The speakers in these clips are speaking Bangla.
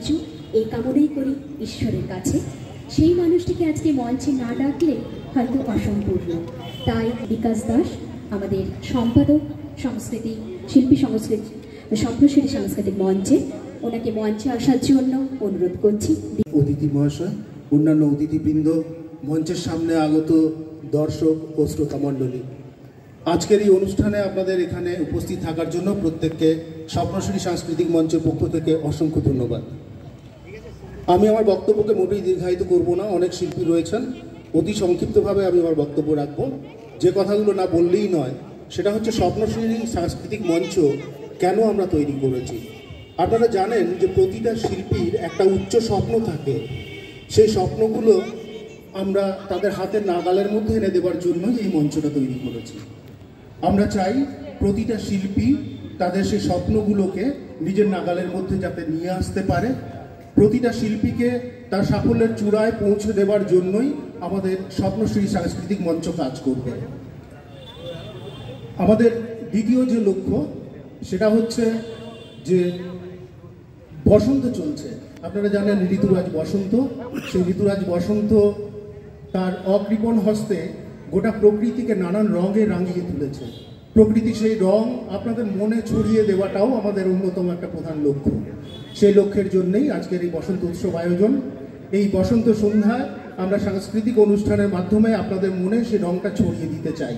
সাহায্য এই কামনাই করি ঈশ্বরের কাছে। সেই মানুষটিকে আজকে মঞ্চে না ডাকলে হয়তো অসম্পূর্ণ। তাই বিকাশ দাস আমাদের সম্পাদক সংস্কৃতি শিল্পী সংস্কৃতি স্বপ্নশ্রী সাংস্কৃতিক মঞ্চে, ওনাকে মঞ্চে আসার জন্য অনুরোধ করছি। অতিথি মহাশয়, অন্যান্য অতিথিবৃন্দ, মঞ্চের সামনে আগত দর্শক ও শ্রোতা মণ্ডলী, আজকের এই অনুষ্ঠানে আপনাদের এখানে উপস্থিত থাকার জন্য প্রত্যেককে স্বপ্নশ্রী সাংস্কৃতিক মঞ্চের পক্ষ থেকে অসংখ্য ধন্যবাদ। আমি আমার বক্তব্যকে মোটেই দীর্ঘায়িত করব না, অনেক শিল্পী রয়েছেন, অতি সংক্ষিপ্তভাবে আমি আমার বক্তব্য রাখব। যে কথাগুলো না বললেই নয় সেটা হচ্ছে স্বপ্নশ্রী সাংস্কৃতিক মঞ্চ কেন আমরা তৈরি করেছি। আপনারা জানেন যে প্রতিটা শিল্পীর একটা উচ্চ স্বপ্ন থাকে, সেই স্বপ্নগুলো আমরা তাদের হাতের নাগালের মধ্যে এনে দেওয়ার জন্যই এই মঞ্চটা তৈরি করেছি। আমরা চাই প্রতিটা শিল্পী তাদের সেই স্বপ্নগুলোকে নিজের নাগালের মধ্যে যাতে নিয়ে আসতে পারে। প্রতিটা শিল্পীকে তার সাফল্যের চূড়ায় পৌঁছে দেওয়ার জন্যই আমাদের স্বপ্নশ্রী সাংস্কৃতিক মঞ্চ কাজ করবে। আমাদের দ্বিতীয় যে লক্ষ্য সেটা হচ্ছে যে বসন্ত চলছে, আপনারা জানেন ঋতুরাজ বসন্ত। সেই ঋতুরাজ বসন্ত তার অকৃপণ হস্তে গোটা প্রকৃতিকে নানান রঙে রাঙিয়ে তুলেছে। প্রকৃতি সেই রং আপনাদের মনে ছড়িয়ে দেওয়াটাও আমাদের অন্যতম একটা প্রধান লক্ষ্য। সেই লক্ষ্যের জন্যই আজকের এই বসন্ত উৎসব আয়োজন। এই বসন্ত সন্ধ্যায় আমরা সাংস্কৃতিক অনুষ্ঠানের মাধ্যমে আপনাদের মনে সেই রংটা ছড়িয়ে দিতে চাই।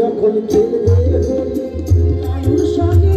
যখন খেলবে কারুর সঙ্গে